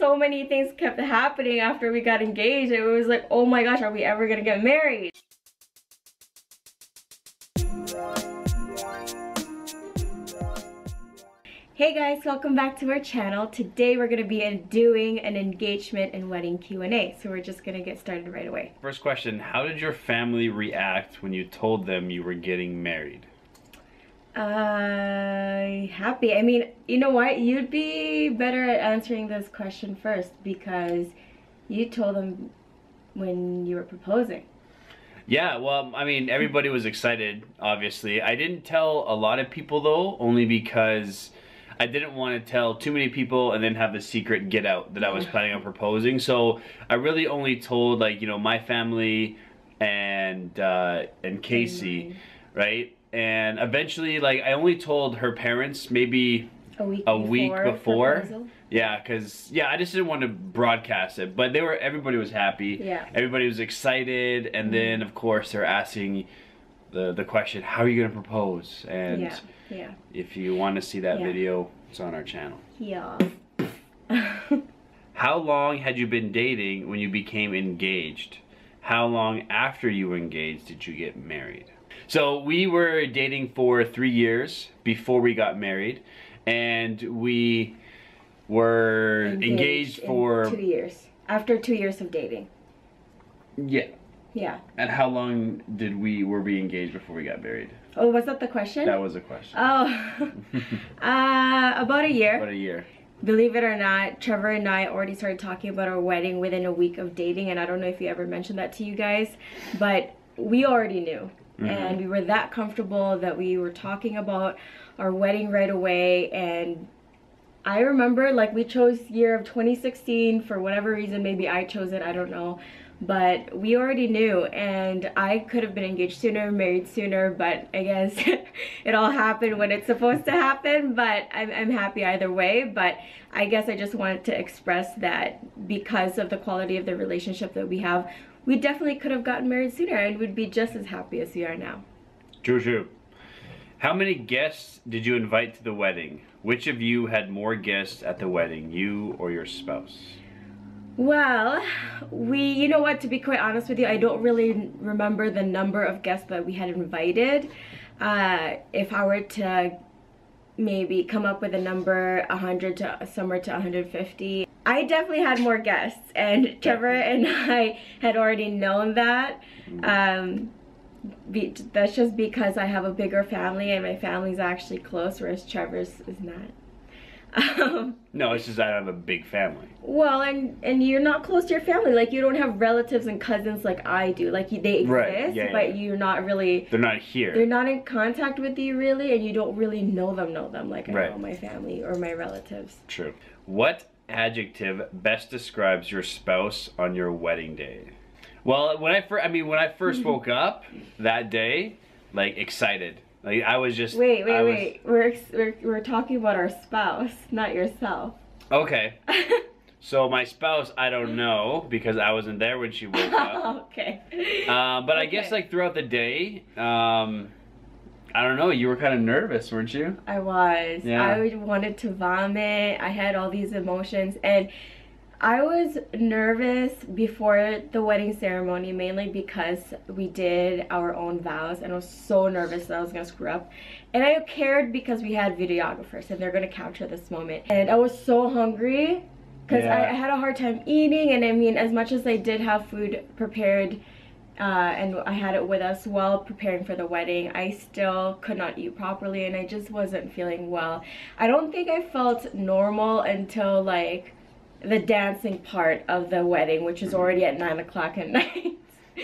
so many things kept happening after we got engaged. It was like, oh my gosh, are we ever gonna get married? Hey guys, welcome back to our channel. Today we're gonna be doing an engagement and wedding Q&A. So we're just gonna get started right away. First question, how did your family react when you told them you were getting married? Happy. I mean, you know what? You'd be better at answering this question first because you told them when you were proposing. Yeah, well, I mean, everybody was excited, obviously. I didn't tell a lot of people though, only because I didn't want to tell too many people and then have the secret get out that I was planning on proposing. So I really only told, like, you know, my family and Casey, right? And eventually, like, I only told her parents maybe a week before. Yeah, because I just didn't want to broadcast it. But everybody was happy. Yeah. Everybody was excited, and then of course they're asking the question, how are you gonna propose? And if you want to see that video, it's on our channel. Yeah. How long had you been dating when you became engaged? How long after you were engaged did you get married? So we were dating for 3 years before we got married, and we were engaged for 2 years. After 2 years of dating. Yeah. Yeah. And how long were we engaged before we got married? Oh, was that the question? That was a question. Oh. About a year. About a year. Believe it or not, Trevor and I already started talking about our wedding within a week of dating, and I don't know if you ever mentioned that to you guys, but we already knew. And we were that comfortable that we were talking about our wedding right away. And I remember, like, we chose year of 2016 for whatever reason. Maybe I chose it, I don't know, but we already knew. And I could have been engaged sooner, married sooner, but I guess it all happened when it's supposed to happen. But I'm happy either way. But I guess I just wanted to express that because of the quality of the relationship that we have, we definitely could have gotten married sooner and would be just as happy as we are now. True, true. How many guests did you invite to the wedding? Which of you had more guests at the wedding, you or your spouse? Well, you know what, to be quite honest with you, I don't really remember the number of guests that we had invited. If I were to maybe come up with a number, 100 to somewhere to 150. I definitely had more guests, and Trevor and I had already known that. That's just because I have a bigger family and my family's actually close, whereas Trevor's is not. No, it's just that I have a big family. Well, and you're not close to your family. Like, you don't have relatives and cousins like I do. Like, they exist, but you're not really... They're not here. They're not in contact with you, really, and you don't really know them like I know my family or my relatives. True. What adjective best describes your spouse on your wedding day? Well, when I first woke up that day, like, excited. Like, I was just... Wait. We're talking about our spouse, not yourself. Okay. So my spouse, I don't know, because I wasn't there when she woke up. Okay. But I guess, like, throughout the day, I don't know, you were kind of nervous, weren't you? I was. Yeah. I wanted to vomit. I had all these emotions, and I was nervous before the wedding ceremony, mainly because we did our own vows, and I was so nervous that I was gonna screw up. And I cared because we had videographers and they're gonna capture this moment. And I was so hungry because I had a hard time eating, and I mean, as much as I did have food prepared and I had it with us while preparing for the wedding, I still could not eat properly, and I just wasn't feeling well. I don't think I felt normal until, like, the dancing part of the wedding, which is already at 9 o'clock at night.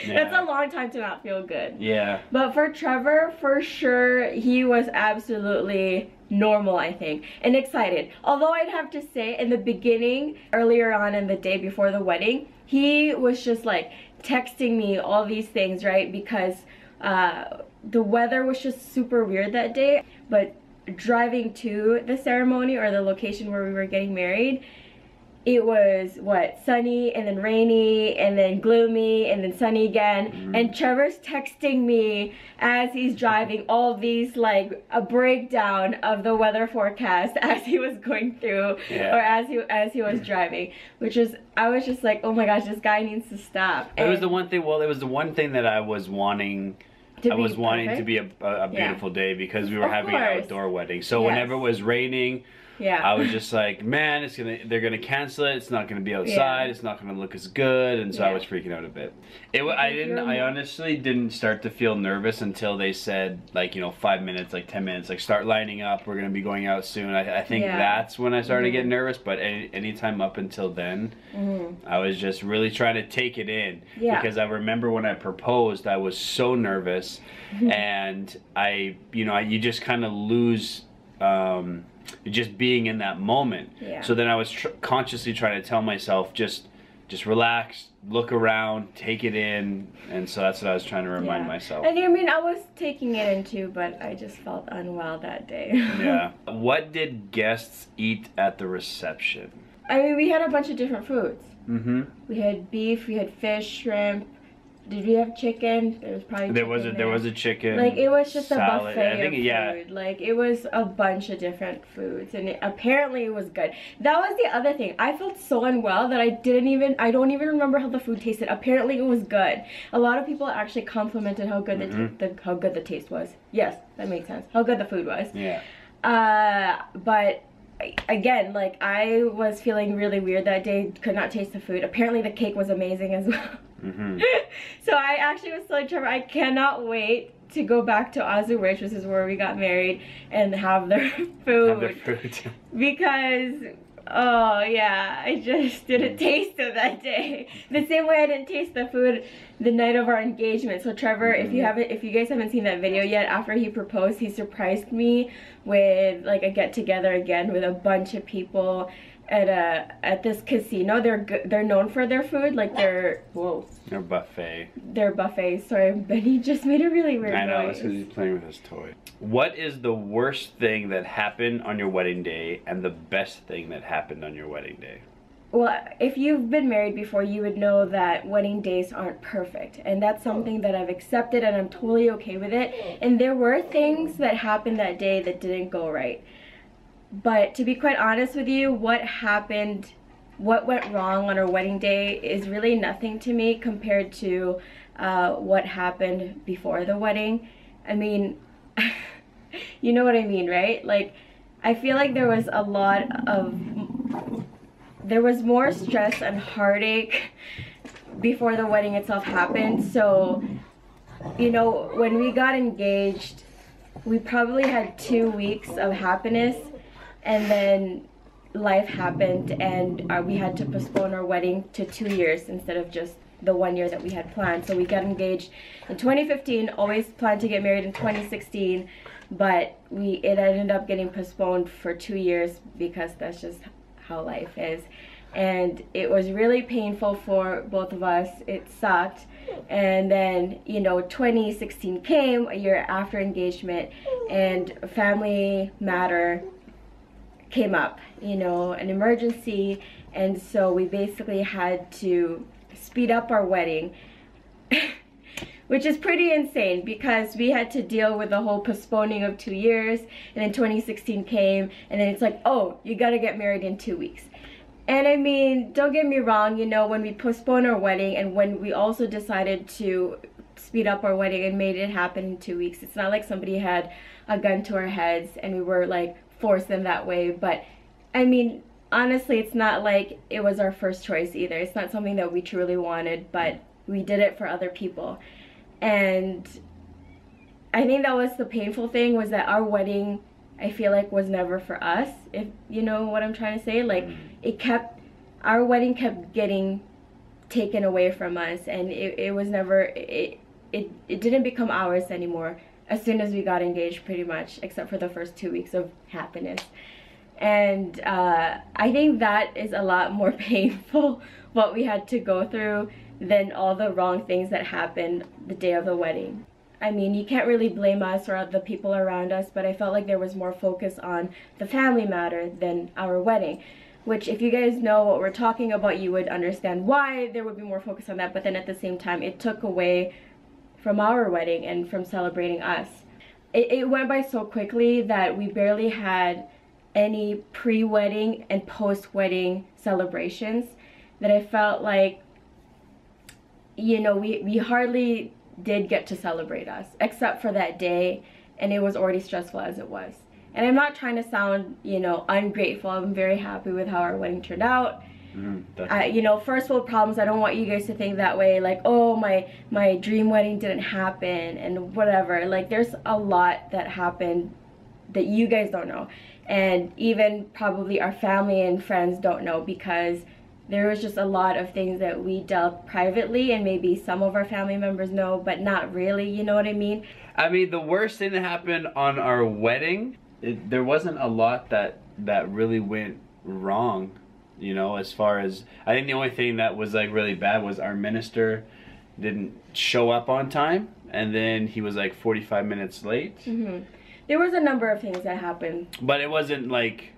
That's a long time to not feel good. Yeah. But for Trevor, for sure, he was absolutely normal, I think, and excited. Although I'd have to say, in the beginning, earlier on in the day before the wedding, he was just like texting me all these things, right? Because the weather was just super weird that day. But driving to the ceremony or the location where we were getting married, it was what, sunny and then rainy and then gloomy and then sunny again. And Trevor's texting me as he's driving all these, like, a breakdown of the weather forecast as he was going through, or as he was driving, which was, I was just like, oh my gosh, this guy needs to stop. It was the one thing. Well, it was the one thing that I was wanting. I was wanting to be a beautiful day, because we were having an outdoor wedding. So whenever it was raining, I was just like, man, they're gonna cancel it. It's not gonna be outside. It's not gonna look as good. And so I was freaking out a bit. I honestly didn't start to feel nervous until they said, like, you know, 5 minutes, like 10 minutes, like, start lining up. We're gonna be going out soon. I think that's when I started to get nervous. But anytime up until then, I was just really trying to take it in, because I remember when I proposed, I was so nervous, and you just kind of lose. Just being in that moment. So then I was consciously trying to tell myself, just relax, look around, take it in. And so that's what I was trying to remind myself. And I mean, I was taking it in too, but I just felt unwell that day. What did guests eat at the reception? I mean, we had a bunch of different foods. We had beef, we had fish, shrimp. Did we have chicken? There was probably there was a chicken. Like, it was just salad. a buffet of food. Like, it was a bunch of different foods, and apparently it was good. That was the other thing. I felt so unwell that I don't even remember how the food tasted. Apparently it was good. A lot of people actually complimented how good how good the taste was. Yes, that makes sense. How good the food was. But again, like, I was feeling really weird that day. Could not taste the food. Apparently the cake was amazing as well. So I actually was telling Trevor, I cannot wait to go back to Azu Ridge, which is where we got married, and have their food. Because, oh yeah, I just didn't taste it that day. The same way I didn't taste the food the night of our engagement. So Trevor, if you guys haven't seen that video yet, after he proposed, he surprised me with, like, a get together again with a bunch of people at this casino. They're known for their food, like their buffet. Their buffet. Sorry, Benny just made a really weird noise. I know, that's because he's playing with his toy. What is the worst thing that happened on your wedding day, and the best thing that happened on your wedding day? Well, if you've been married before, you would know that wedding days aren't perfect, and that's something that I've accepted, and I'm totally okay with it. And there were things that happened that day that didn't go right. But to be quite honest with you, what went wrong on our wedding day is really nothing to me compared to what happened before the wedding. I mean, you know what I mean, right? Like, I feel like there was more stress and heartache before the wedding itself happened. So, you know, when we got engaged, we probably had 2 weeks of happiness. And then life happened, and we had to postpone our wedding to 2 years instead of just the 1 year that we had planned. So we got engaged in 2015, always planned to get married in 2016, but it ended up getting postponed for 2 years because that's just how life is. And it was really painful for both of us. It sucked. And then, you know, 2016 came, a year after engagement, and a family matter came up, you know, an emergency, and so we basically had to speed up our wedding, which is pretty insane because we had to deal with the whole postponing of 2 years, and then 2016 came, and then it's like, oh, you gotta get married in 2 weeks. And I mean, don't get me wrong, you know, when we postponed our wedding and when we also decided to speed up our wedding and made it happen in 2 weeks, it's not like somebody had a gun to our heads and we were like force them that way. But I mean, honestly, it's not like it was our first choice either. It's not something that we truly wanted, but we did it for other people. And I think that was the painful thing, was that our wedding, I feel like, was never for us, if you know what I'm trying to say. Like, our wedding kept getting taken away from us, and it was never, it didn't become ours anymore as soon as we got engaged, pretty much, except for the first 2 weeks of happiness. And I think that is a lot more painful, what we had to go through, than all the wrong things that happened the day of the wedding. I mean, you can't really blame us or the people around us, but I felt like there was more focus on the family matter than our wedding, which if you guys know what we're talking about, you would understand why there would be more focus on that. But then at the same time, it took away from our wedding and from celebrating us. It went by so quickly that we barely had any pre-wedding and post-wedding celebrations, that I felt like, you know, we hardly did get to celebrate us, except for that day, and it was already stressful as it was. And I'm not trying to sound, you know, ungrateful. I'm very happy with how our wedding turned out. You know, first world problems, I don't want you guys to think that way, like, oh, my dream wedding didn't happen and whatever. Like, there's a lot that happened that you guys don't know, and even probably our family and friends don't know, because there was just a lot of things that we dealt privately, and maybe some of our family members know, but not really, you know what I mean? I mean, the worst thing that happened on our wedding, there wasn't a lot that really went wrong, you know, as far as, I think the only thing that was like really bad was our minister didn't show up on time, and then he was like 45 minutes late. There was a number of things that happened, but it wasn't like,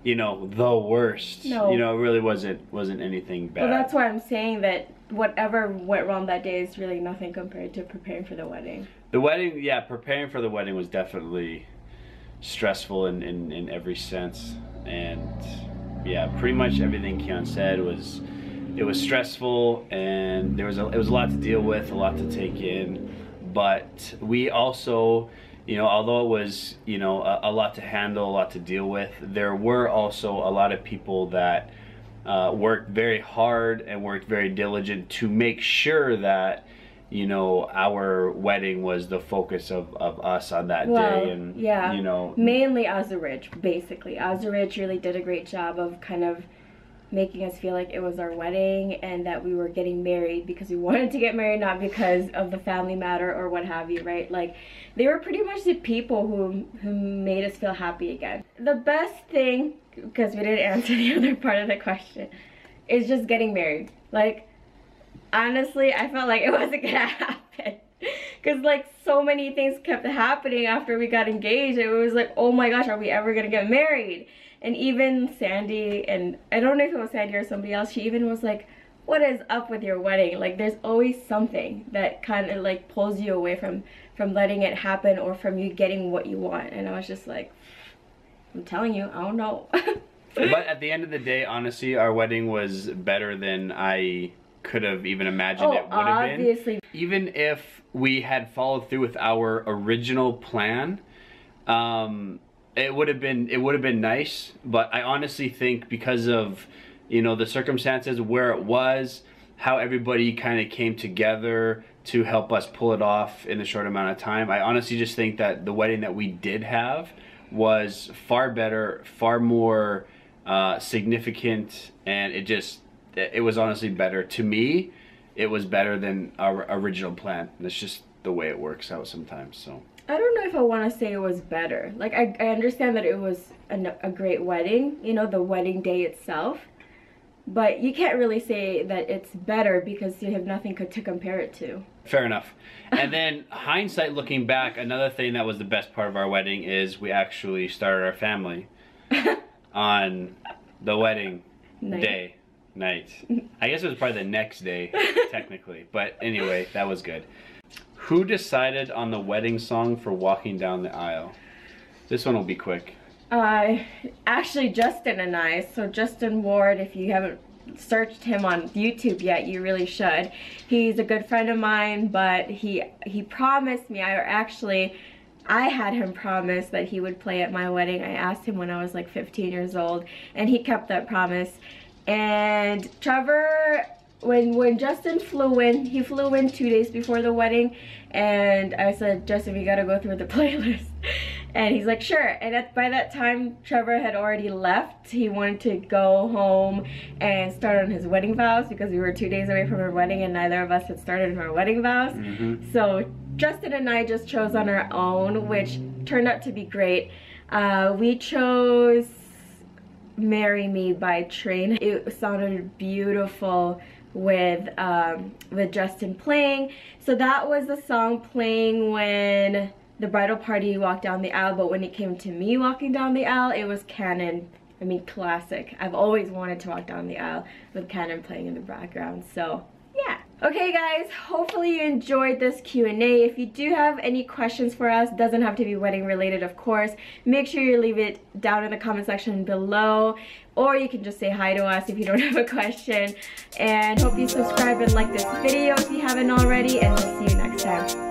you know, the worst. No. You know, it really wasn't anything bad. Well, that's why I'm saying that whatever went wrong that day is really nothing compared to preparing for the wedding. The wedding, yeah, preparing for the wedding was definitely stressful in every sense. And yeah, pretty much everything Kian said was, it was stressful, and it was a lot to deal with, a lot to take in. But we also, you know, although it was, you know, a lot to handle, a lot to deal with, there were also a lot of people that worked very hard and worked very diligent to make sure that, you know, our wedding was the focus of us on that day. And, yeah, you know, mainly Azurich, basically. Azurich really did a great job of kind of making us feel like it was our wedding and that we were getting married because we wanted to get married, not because of the family matter or what have you, right? Like, they were pretty much the people who made us feel happy again. The best thing, because we didn't answer the other part of the question, is just getting married. Like, honestly, I felt like it wasn't gonna happen, because like so many things kept happening after we got engaged. It was like, oh my gosh, are we ever gonna get married? And even Sandy, and I don't know if it was Sandy or somebody else, she even was like, what is up with your wedding? Like, there's always something that kind of like pulls you away from letting it happen, or from you getting what you want. And I was just like, I'm telling you, I don't know. But at the end of the day, honestly, our wedding was better than I could have even imagined it would have been. Obviously. Even if we had followed through with our original plan, it would have been nice. But I honestly think, because of, you know, the circumstances, where it was, how everybody kind of came together to help us pull it off in a short amount of time, I honestly just think that the wedding that we did have was far better, far more significant, and it was honestly better. To me, it was better than our original plan. That's just the way it works out sometimes. So I don't know if I want to say it was better. Like, I understand that it was a great wedding, you know, the wedding day itself. But you can't really say that it's better because you have nothing to compare it to. Fair enough. And then, hindsight looking back, another thing that was the best part of our wedding is we actually started our family on the wedding night. I guess it was probably the next day, technically. But anyway, that was good. Who decided on the wedding song for Walking Down the Aisle? This one will be quick. Actually, Justin and I. So Justin Ward, if you haven't searched him on YouTube yet, you really should. He's a good friend of mine, but he promised me, I had him promise that he would play at my wedding. I asked him when I was like 15 years old, and he kept that promise. And Trevor, when Justin flew in, he flew in 2 days before the wedding, and I said, Justin, we gotta go through the playlist. And he's like, sure. And by that time, Trevor had already left. He wanted to go home and start on his wedding vows, because we were 2 days away from our wedding and neither of us had started on our wedding vows. So Justin and I just chose on our own, which turned out to be great. We chose Marry Me by Train. It sounded beautiful with Justin playing. So that was the song playing when the bridal party walked down the aisle, but when it came to me walking down the aisle, it was Canon I mean, classic. I've always wanted to walk down the aisle with Canon playing in the background, so yeah. Okay guys, hopefully you enjoyed this Q&A. If you do have any questions for us, doesn't have to be wedding related of course, make sure you leave it down in the comment section below, or you can just say hi to us if you don't have a question. And hope you subscribe and like this video if you haven't already, and we'll see you next time.